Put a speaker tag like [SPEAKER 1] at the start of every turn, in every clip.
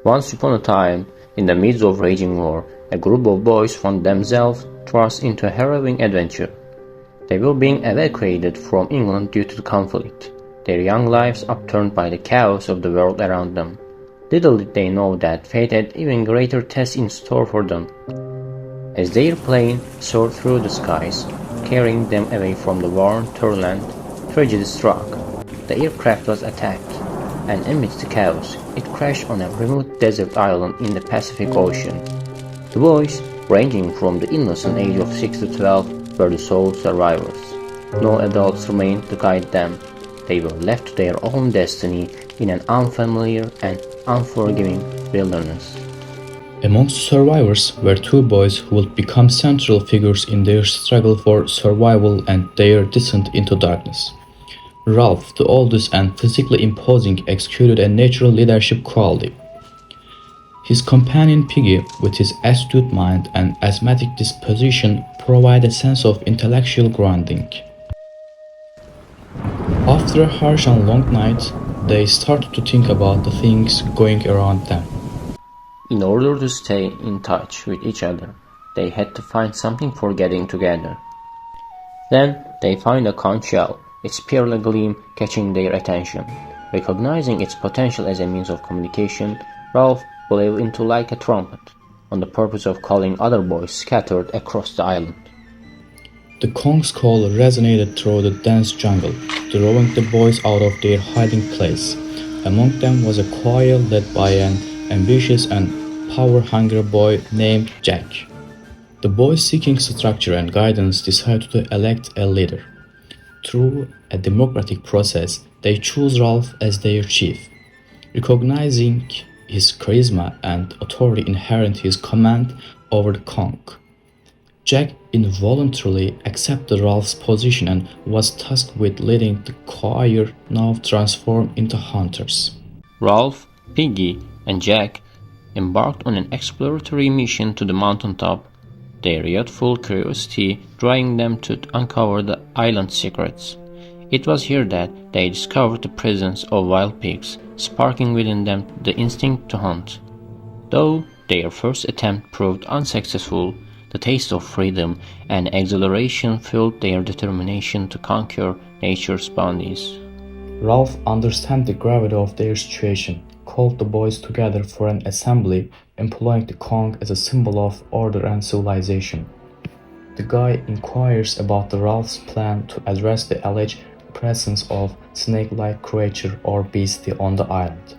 [SPEAKER 1] Once upon a time, in the midst of raging war, a group of boys found themselves thrust into a harrowing adventure. They were being evacuated from England due to the conflict, their young lives upturned by the chaos of the world around them. Little did they know that fate had even greater tests in store for them. As their plane soared through the skies, carrying them away from the war torn land, tragedy struck. The aircraft was attacked, and amidst the chaos, it crashed on a remote desert island in the Pacific Ocean. The boys, ranging from the innocent age of 6 to 12, were the sole survivors. No adults remained to guide them. They were left to their own destiny in an unfamiliar and unforgiving wilderness.
[SPEAKER 2] Amongst the survivors were two boys who would become central figures in their struggle for survival and their descent into darkness. Ralph, the oldest and physically imposing, executed a natural leadership quality. His companion Piggy, with his astute mind and asthmatic disposition, provided a sense of intellectual grounding. After a harsh and long night, they started to think about the things going around them.
[SPEAKER 1] In order to stay in touch with each other, they had to find something for getting together. Then they found a conch shell, its pearly gleam catching their attention. Recognizing its potential as a means of communication, Ralph blew into like a trumpet, on the purpose of calling other boys scattered across the island.
[SPEAKER 2] The conch's call resonated through the dense jungle, drawing the boys out of their hiding place. Among them was a choir led by an ambitious and power-hungry boy named Jack. The boys, seeking structure and guidance, decided to elect a leader. Through a democratic process, they chose Ralph as their chief. Recognizing his charisma and authority inherent in his command over the conch, Jack involuntarily accepted Ralph's position and was tasked with leading the choir, now transformed into hunters.
[SPEAKER 1] Ralph, Piggy, and Jack embarked on an exploratory mission to the mountaintop, their youthful curiosity drawing them to uncover the island's secrets. It was here that they discovered the presence of wild pigs, sparking within them the instinct to hunt. Though their first attempt proved unsuccessful, the taste of freedom and exhilaration fueled their determination to conquer nature's boundaries.
[SPEAKER 2] Ralph, understanding the gravity of their situation, called the boys together for an assembly, employing the conch as a symbol of order and civilization. The guy inquires about the Ralph's plan to address the alleged presence of snake-like creature or beast on the island.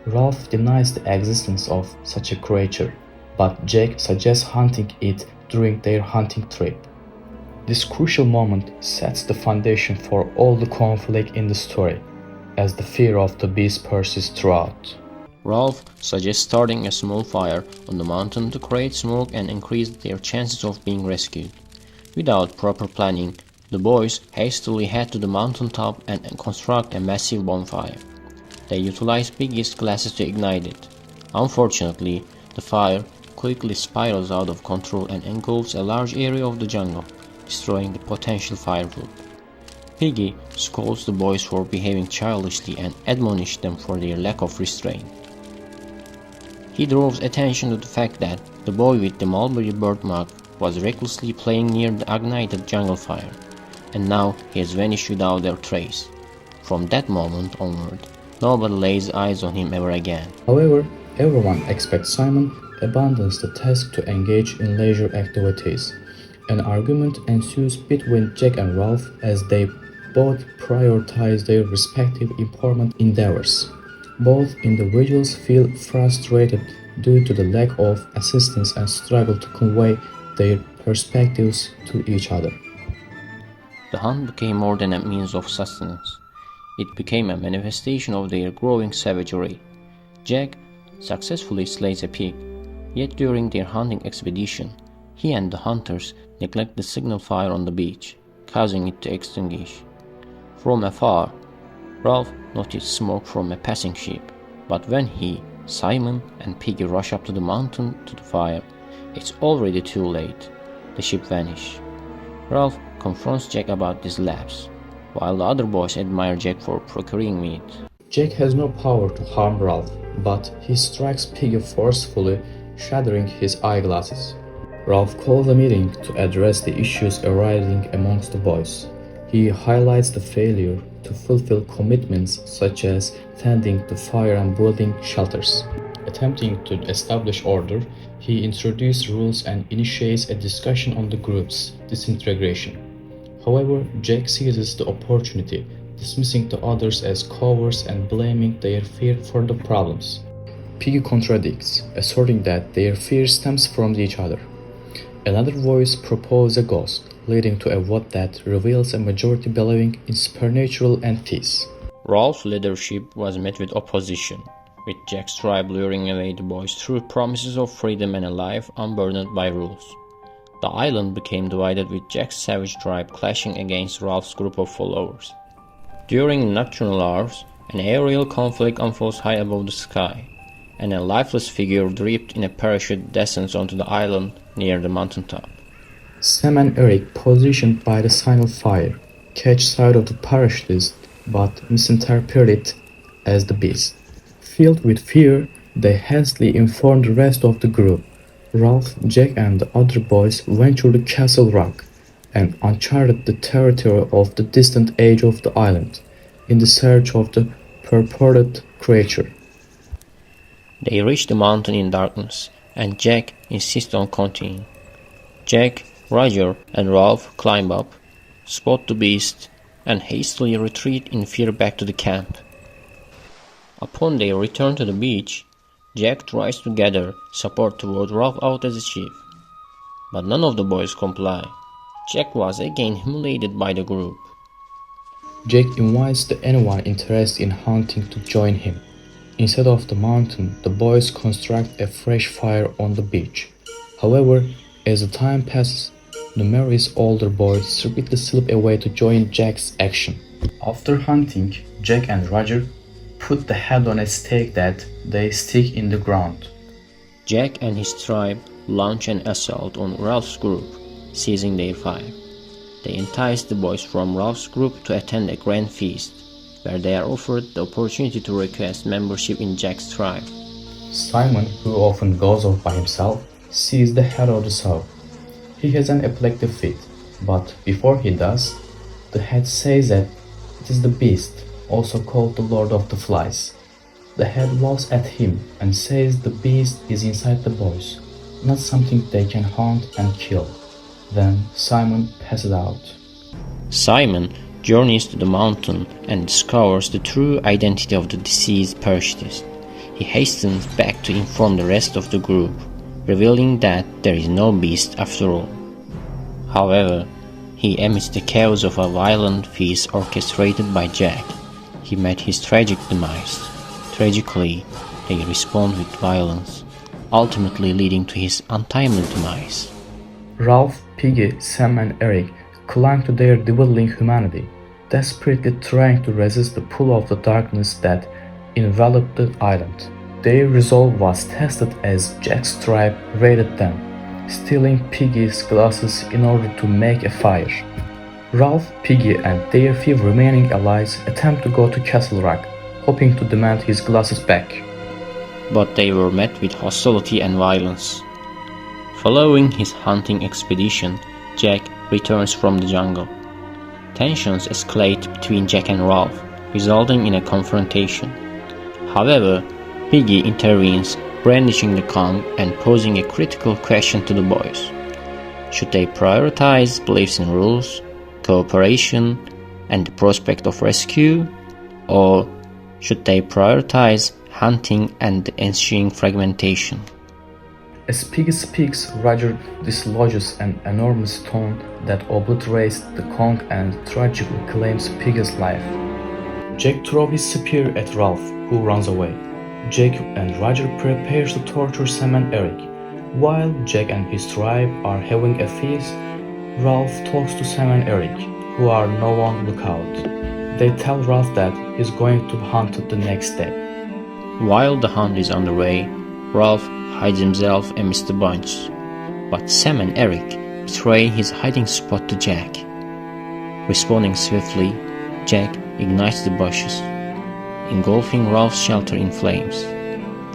[SPEAKER 2] Ralph denies the existence of such a creature, but Jack suggests hunting it during their hunting trip. This crucial moment sets the foundation for all the conflict in the story, as the fear of the beast persists throughout.
[SPEAKER 1] Ralph suggests starting a small fire on the mountain to create smoke and increase their chances of being rescued. Without proper planning, the boys hastily head to the mountaintop and construct a massive bonfire. They utilize Piggy's glasses to ignite it. Unfortunately, the fire quickly spirals out of control and engulfs a large area of the jungle, destroying the potential firewood. Piggy scolds the boys for behaving childishly and admonishes them for their lack of restraint. He draws attention to the fact that the boy with the mulberry birthmark was recklessly playing near the ignited jungle fire, and now he has vanished without a trace. From that moment onward, nobody lays eyes on him ever again.
[SPEAKER 2] However, everyone except Simon abandons the task to engage in leisure activities. An argument ensues between Jack and Ralph as they both prioritize their respective important endeavors. Both individuals feel frustrated due to the lack of assistance and struggle to convey their perspectives to each other.
[SPEAKER 1] The hunt became more than a means of sustenance. It became a manifestation of their growing savagery. Jack successfully slays a pig, yet during their hunting expedition, he and the hunters neglect the signal fire on the beach, causing it to extinguish. From afar, Ralph noticed smoke from a passing ship, but when he, Simon, and Piggy rush up to the mountain to the fire, it's already too late. The ship vanished. Ralph confronts Jack about this lapse, while the other boys admire Jack for procuring meat.
[SPEAKER 2] Jack has no power to harm Ralph, but he strikes Piggy forcefully, shattering his eyeglasses. Ralph calls a meeting to address the issues arising amongst the boys. He highlights the failure to fulfill commitments such as tending the fire and building shelters. Attempting to establish order, he introduces rules and initiates a discussion on the group's disintegration. However, Jack seizes the opportunity, dismissing the others as cowards and blaming their fear for the problems. Piggy contradicts, asserting that their fear stems from each other. Another voice proposes a ghost, leading to a vote that reveals a majority believing in supernatural entities.
[SPEAKER 1] Ralph's leadership was met with opposition, with Jack's tribe luring away the boys through promises of freedom and a life unburdened by rules. The island became divided, with Jack's savage tribe clashing against Ralph's group of followers. During nocturnal hours, an aerial conflict unfolds high above the sky, and a lifeless figure draped in a parachute descends onto the island near the mountaintop.
[SPEAKER 2] Sam and Eric, positioned by the sign of fire, catch sight of the parachutist but misinterpret it as the beast. Filled with fear, they hastily inform the rest of the group. Ralph, Jack and the other boys venture to Castle Rock and uncharted the territory of the distant edge of the island in the search of the purported creature.
[SPEAKER 1] They reach the mountain in darkness, and Jack insists on continuing. Jack, Roger, and Ralph climb up, spot the beast, and hastily retreat in fear back to the camp. Upon their return to the beach, Jack tries to gather support to vote Ralph out as a chief, but none of the boys comply. Jack was again humiliated by the group.
[SPEAKER 2] Jack invites anyone interested in hunting to join him. Instead of the mountain, the boys construct a fresh fire on the beach. However, as the time passes, numerous older boys repeatedly slip away to join Jack's action. After hunting, Jack and Roger put the head on a stake that they stick in the ground.
[SPEAKER 1] Jack and his tribe launch an assault on Ralph's group, seizing their fire. They entice the boys from Ralph's group to attend a grand feast, where they are offered the opportunity to request membership in Jack's tribe.
[SPEAKER 2] Simon, who often goes off by himself, sees the head of the sow. He has an epileptic fit, but before he does, the head says that it is the beast, also called the Lord of the Flies. The head laughs at him and says the beast is inside the boys, not something they can hunt and kill. Then Simon passes out.
[SPEAKER 1] Simon journeys to the mountain and discovers the true identity of the deceased parachutist. He hastens back to inform the rest of the group, revealing that there is no beast after all. However, amidst the chaos of a violent feast orchestrated by Jack, he met his tragic demise. Tragically, they respond with violence, ultimately leading to his untimely demise.
[SPEAKER 2] Ralph, Piggy, Sam and Eric cling to their dwindling humanity, desperately trying to resist the pull of the darkness that enveloped the island. Their resolve was tested as Jack's tribe raided them, stealing Piggy's glasses in order to make a fire. Ralph, Piggy and their few remaining allies attempt to go to Castle Rock, hoping to demand his glasses back.
[SPEAKER 1] But they were met with hostility and violence. Following his hunting expedition, Jack returns from the jungle. Tensions escalate between Jack and Ralph, resulting in a confrontation. However, Piggy intervenes, brandishing the Kong and posing a critical question to the boys. Should they prioritize beliefs in rules, cooperation, and the prospect of rescue, or should they prioritize hunting and the ensuing fragmentation?
[SPEAKER 2] As Piggy speaks, Roger dislodges an enormous stone that obliterates the Kong and tragically claims Piggy's life. Jack throws his spear at Ralph, who runs away. Jack and Roger prepare to torture Sam and Eric. While Jack and his tribe are having a feast, Ralph talks to Sam and Eric, who are now on lookout. They tell Ralph that he's going to hunt the next day.
[SPEAKER 1] While the hunt is underway, Ralph hides himself amidst the bunch, but Sam and Eric betray his hiding spot to Jack. Responding swiftly, Jack ignites the bushes. engulfing Ralph's shelter in flames.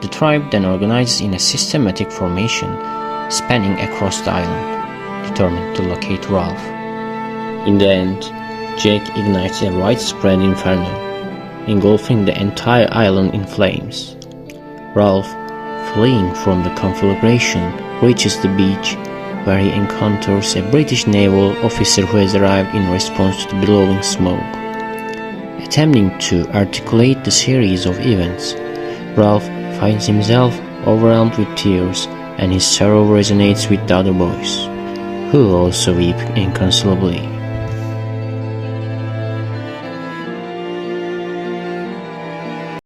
[SPEAKER 1] The tribe then organizes in a systematic formation, spanning across the island, determined to locate Ralph. In the end, Jake ignites a widespread inferno, engulfing the entire island in flames. Ralph, fleeing from the conflagration, reaches the beach, where he encounters a British naval officer who has arrived in response to the billowing smoke. Attempting to articulate the series of events, Ralph finds himself overwhelmed with tears, and his sorrow resonates with the other boys, who also weep inconsolably.